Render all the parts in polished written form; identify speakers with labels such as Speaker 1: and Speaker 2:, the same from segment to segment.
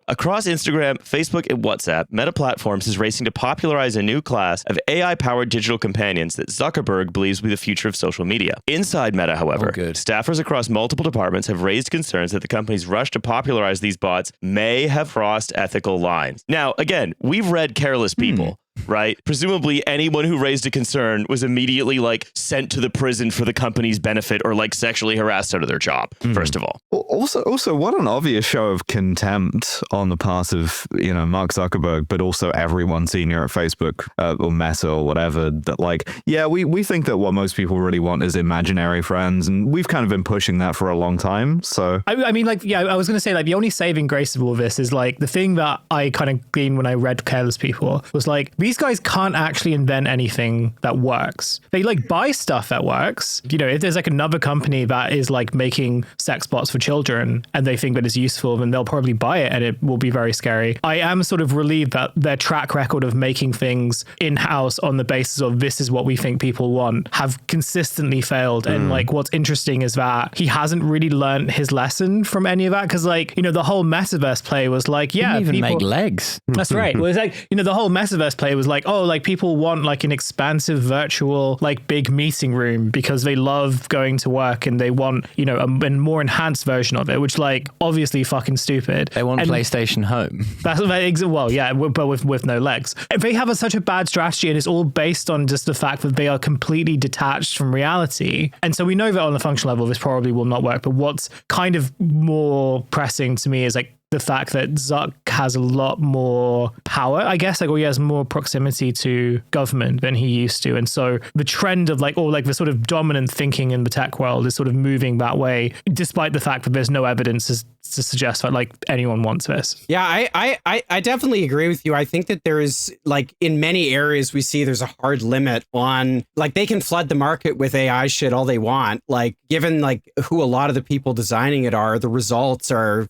Speaker 1: Across Instagram, Facebook, and WhatsApp, Meta Platforms is racing to popularize a new class of AI-powered digital companions that Zuckerberg believes will be the future of social media. Inside Meta, however, staffers across multiple departments have raised concerns that the company's rush to popularize these bots may have crossed ethical lines. Now, again, we've read Careless People. Right? Presumably anyone who raised a concern was immediately like sent to the prison for the company's benefit or like sexually harassed out of their job, first of all.
Speaker 2: Also, what an obvious show of contempt on the part of, Mark Zuckerberg, but also everyone senior at Facebook or Meta or whatever, that like, yeah, we think that what most people really want is imaginary friends. And we've kind of been pushing that for a long time. So,
Speaker 3: I mean, like, yeah, I was going to say like the only saving grace of all this is like the thing that I kind of gleaned when I read Careless People was like, these guys can't actually invent anything that works. They like buy stuff that works. If there's like another company that is like making sex bots for children and they think that it's useful, then they'll probably buy it and it will be very scary. I am sort of relieved that their track record of making things in-house on the basis of this is what we think people want have consistently failed. And like what's interesting is that he hasn't really learned his lesson from any of that, because like, the whole metaverse play was like, yeah,
Speaker 4: didn't even
Speaker 3: people
Speaker 4: make legs.
Speaker 3: That's right. Well, it's like, the whole metaverse play was like, oh, like people want like an expansive virtual like big meeting room because they love going to work and they want a more enhanced version of it, which like obviously fucking stupid.
Speaker 4: They want PlayStation Home.
Speaker 3: That's well, yeah, but with no legs. They have such a bad strategy, and it's all based on just the fact that they are completely detached from reality. And so we know that on a functional level, this probably will not work. But what's kind of more pressing to me is like the fact that Zuck has a lot more power, I guess, like, or he has more proximity to government than he used to. And so the trend of like, or like the sort of dominant thinking in the tech world is sort of moving that way, despite the fact that there's no evidence to suggest that like anyone wants this.
Speaker 5: Yeah, I definitely agree with you. I think that there is like in many areas we see there's a hard limit on like they can flood the market with AI shit all they want. Like given like who a lot of the people designing it are, the results are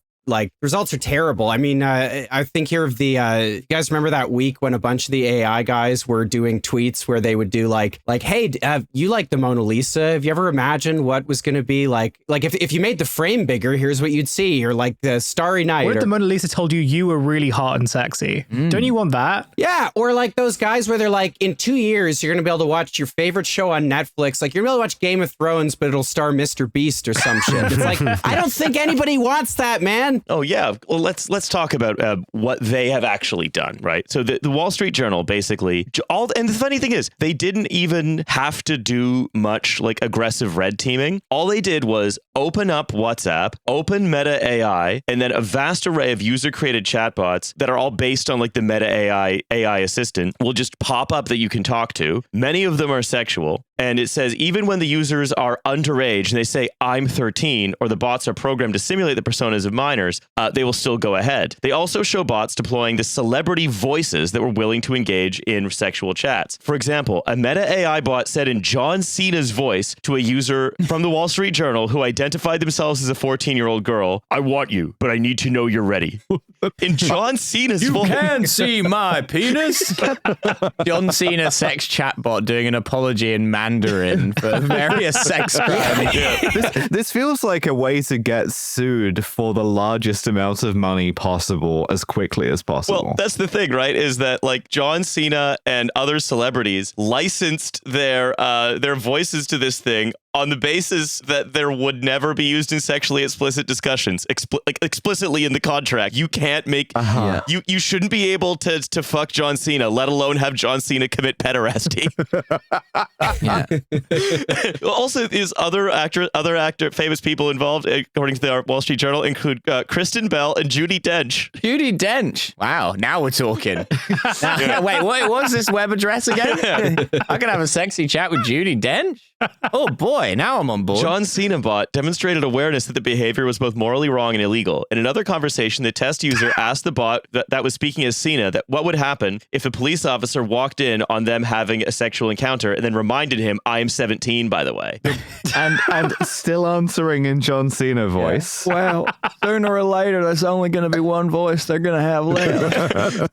Speaker 5: terrible. I mean, I think here of the, you guys remember that week when a bunch of the AI guys were doing tweets where they would do like, hey, you like the Mona Lisa? Have you ever imagined what was going to be like if you made the frame bigger, here's what you'd see, or like the Starry Night.
Speaker 3: What if the Mona Lisa told you were really hot and sexy? Don't you want that?
Speaker 5: Yeah. Or like those guys where they're like, in 2 years, you're going to be able to watch your favorite show on Netflix. Like you're going to be able to watch Game of Thrones, but it'll star Mr. Beast or some shit. It's like, I don't think anybody wants that, man.
Speaker 1: Oh yeah, well let's talk about what they have actually done, right? So the Wall Street Journal basically and the funny thing is they didn't even have to do much like aggressive red teaming. All they did was open up WhatsApp, open Meta AI, and then a vast array of user created chatbots that are all based on like the Meta AI assistant will just pop up that you can talk to. Many of them are sexual. And it says even when the users are underage and they say, I'm 13, or the bots are programmed to simulate the personas of minors, they will still go ahead. They also show bots deploying the celebrity voices that were willing to engage in sexual chats. For example, a Meta AI bot said in John Cena's voice to a user from the Wall Street Journal who identified themselves as a 14-year-old girl, I want you, but I need to know you're ready. In John Cena's voice.
Speaker 4: You can see my penis. John Cena sex chatbot doing an apology in Mandarin for various sex crimes.
Speaker 2: This feels like a way to get sued for the largest amount of money possible as quickly as possible.
Speaker 1: Well, that's the thing, right? Is that like John Cena and other celebrities licensed their voices to this thing on the basis that there would never be used in sexually explicit discussions, explicitly in the contract. You can't make you shouldn't be able to fuck John Cena, let alone have John Cena commit pederasty. Also, is other famous people involved, according to the Wall Street Journal, include Kristen Bell and Judi Dench.
Speaker 4: Judi Dench. Wow, now we're talking. Wait, what was this web address again? I can have a sexy chat with Judi Dench? Oh boy, now I'm on board.
Speaker 1: John Cena bot demonstrated awareness that the behavior was both morally wrong and illegal. In another conversation, the test user asked the bot that was speaking as Cena that what would happen if a police officer walked in on them having a sexual encounter and then reminded him, I am 17, by the way.
Speaker 2: and still answering in John Cena voice.
Speaker 4: Yeah. Well, sooner or later, there's only going to be one voice they're going to have left.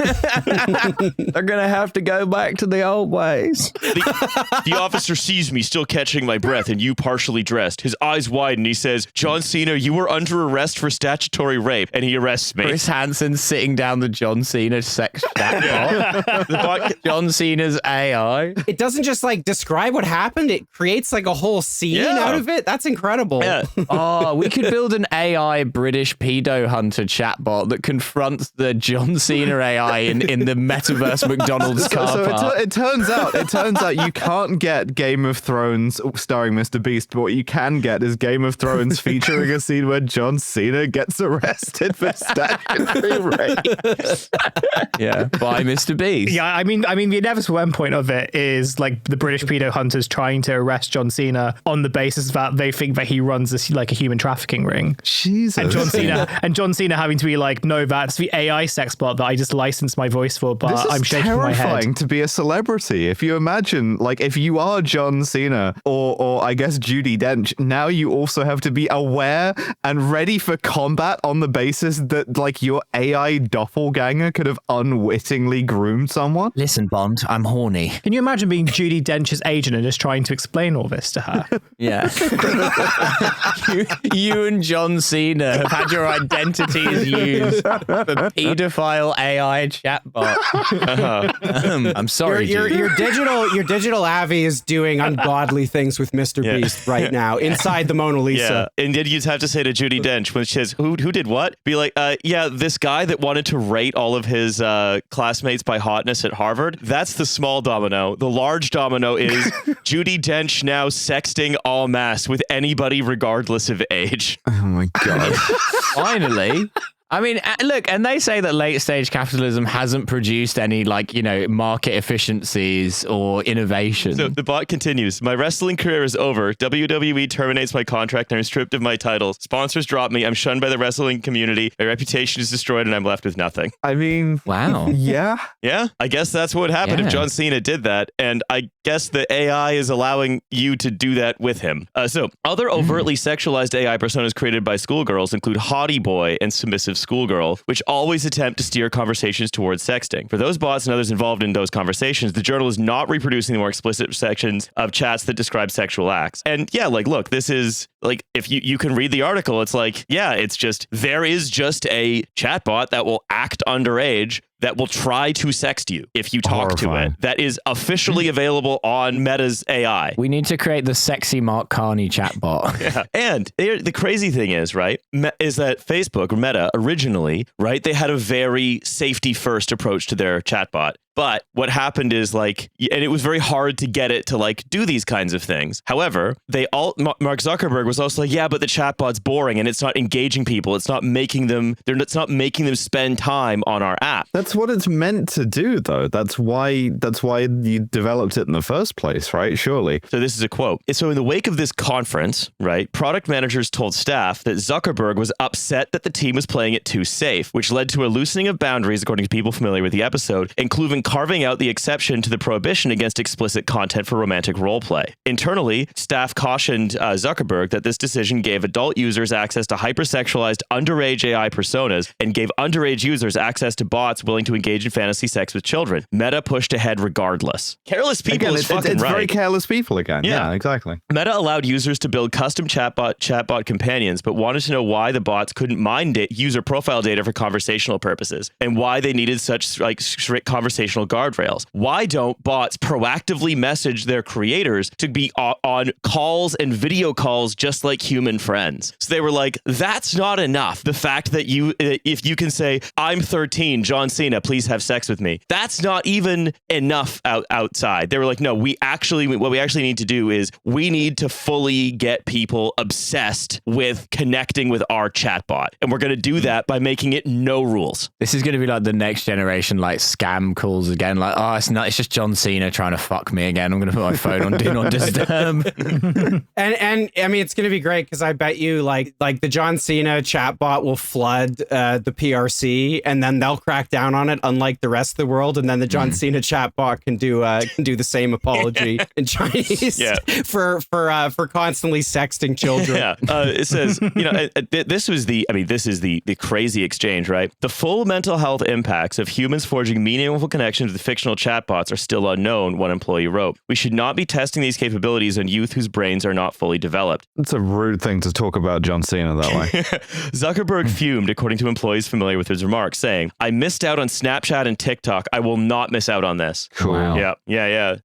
Speaker 4: They're going to have to go back to the old ways.
Speaker 1: The officer sees me still catching my breath and and you partially dressed. His eyes widen. He says, John Cena, you were under arrest for statutory rape. And he arrests me.
Speaker 4: Chris Hansen sitting down the John Cena sex chatbot. John Cena's AI.
Speaker 5: It doesn't just like describe what happened. It creates like a whole scene out of it. That's incredible.
Speaker 1: Yeah.
Speaker 4: Oh, we could build an AI British pedo hunter chatbot that confronts the John Cena AI in the metaverse McDonald's car park.
Speaker 2: It turns out you can't get Game of Thrones starring Mr. Beast, but what you can get is Game of Thrones featuring a scene where John Cena gets arrested for statutory rape.
Speaker 4: Yeah, by Mr. Beast.
Speaker 3: Yeah, I mean, the inevitable endpoint of it is like the British pedo hunters trying to arrest John Cena on the basis that they think that he runs this like a human trafficking ring.
Speaker 2: Jesus.
Speaker 3: And John Cena having to be like, no, that's the AI sex bot that I just licensed my voice for, but I'm shaking my head.
Speaker 2: Terrifying to be a celebrity. If you imagine, like, if you are John Cena or I guess Judi Dench, now you also have to be aware and ready for combat on the basis that like your AI doppelganger could have unwittingly groomed someone.
Speaker 4: Listen, Bond, I'm horny.
Speaker 3: Can you imagine being Judi Dench's agent and just trying to explain all this to her?
Speaker 4: Yeah. you and John Cena have had your identities used for pedophile AI chatbot. I'm sorry.
Speaker 5: Your digital Avi is doing ungodly things with Mr. Beast right now inside the Mona Lisa.
Speaker 1: Yeah. And then you'd have to say to Judi Dench when she says, who did what? Be like, this guy that wanted to rate all of his classmates by hotness at Harvard. That's the small domino. The large domino is Judi Dench now sexting en masse with anybody regardless of age.
Speaker 2: Oh my God.
Speaker 4: Finally. I mean, look, and they say that late stage capitalism hasn't produced any, market efficiencies or innovation.
Speaker 1: So the bot continues. My wrestling career is over. WWE terminates my contract and I'm stripped of my titles. Sponsors drop me. I'm shunned by the wrestling community. My reputation is destroyed and I'm left with nothing.
Speaker 2: I mean,
Speaker 4: wow.
Speaker 2: Yeah.
Speaker 1: Yeah. I guess that's what would happen if John Cena did that. And I guess the AI is allowing you to do that with him. So other overtly sexualized AI personas created by schoolgirls include Hottie Boy and Submissive Schoolgirl, which always attempt to steer conversations towards sexting. For those bots and others involved in those conversations, the journal is not reproducing the more explicit sections of chats that describe sexual acts. And look, this is like, if you can read the article, it's like, it's just, there is just a chatbot that will act underage that will try to sext you if you talk to it. That is officially available on Meta's AI.
Speaker 4: We need to create the sexy Mark Carney chatbot.
Speaker 1: Yeah. And the crazy thing is, right, is that Facebook, or Meta, originally, right, they had a very safety first approach to their chatbot. But what happened is and it was very hard to get it to do these kinds of things. However, Mark Zuckerberg was also like, but the chatbot's boring and it's not engaging people. It's not making them spend time on our app.
Speaker 2: That's what it's meant to do, though. That's why you developed it in the first place, right? Surely.
Speaker 1: So this is a quote. So in the wake of this conference, right, product managers told staff that Zuckerberg was upset that the team was playing it too safe, which led to a loosening of boundaries, according to people familiar with the episode, including carving out the exception to the prohibition against explicit content for romantic roleplay. Internally, staff cautioned Zuckerberg that this decision gave adult users access to hypersexualized underage AI personas and gave underage users access to bots willing to engage in fantasy sex with children. Meta pushed ahead regardless. Careless people is fucking
Speaker 2: it's
Speaker 1: right.
Speaker 2: very careless people again. Yeah, exactly.
Speaker 1: Meta allowed users to build custom chatbot companions, but wanted to know why the bots couldn't mine user profile data for conversational purposes and why they needed such strict conversational guardrails. Why don't bots proactively message their creators to be on calls and video calls just like human friends? So they were like, that's not enough. The fact that if you can say, I'm 13, John Cena, please have sex with me. That's not even enough outside. They were like, no, what we actually need to do is we need to fully get people obsessed with connecting with our chatbot. And we're going to do that by making it no rules.
Speaker 4: This is going to be like the next generation, scam calls again. It's just John Cena trying to fuck me again. I'm going to put my phone on Do Not Disturb.
Speaker 5: and I mean, it's going to be great because I bet you like the John Cena chatbot will flood the PRC and then they'll crack down on it, unlike the rest of the world. And then the John Cena chatbot can do the same apology in Chinese for constantly sexting children.
Speaker 1: Yeah. It says, this is the crazy exchange, right? The full mental health impacts of humans forging meaningful connections connection to the fictional chatbots are still unknown, one employee wrote. We should not be testing these capabilities on youth whose brains are not fully developed.
Speaker 2: It's a rude thing to talk about John Cena that way.
Speaker 1: Zuckerberg fumed, according to employees familiar with his remarks, saying, I missed out on Snapchat and TikTok. I will not miss out on this.
Speaker 2: Cool.
Speaker 1: Yeah.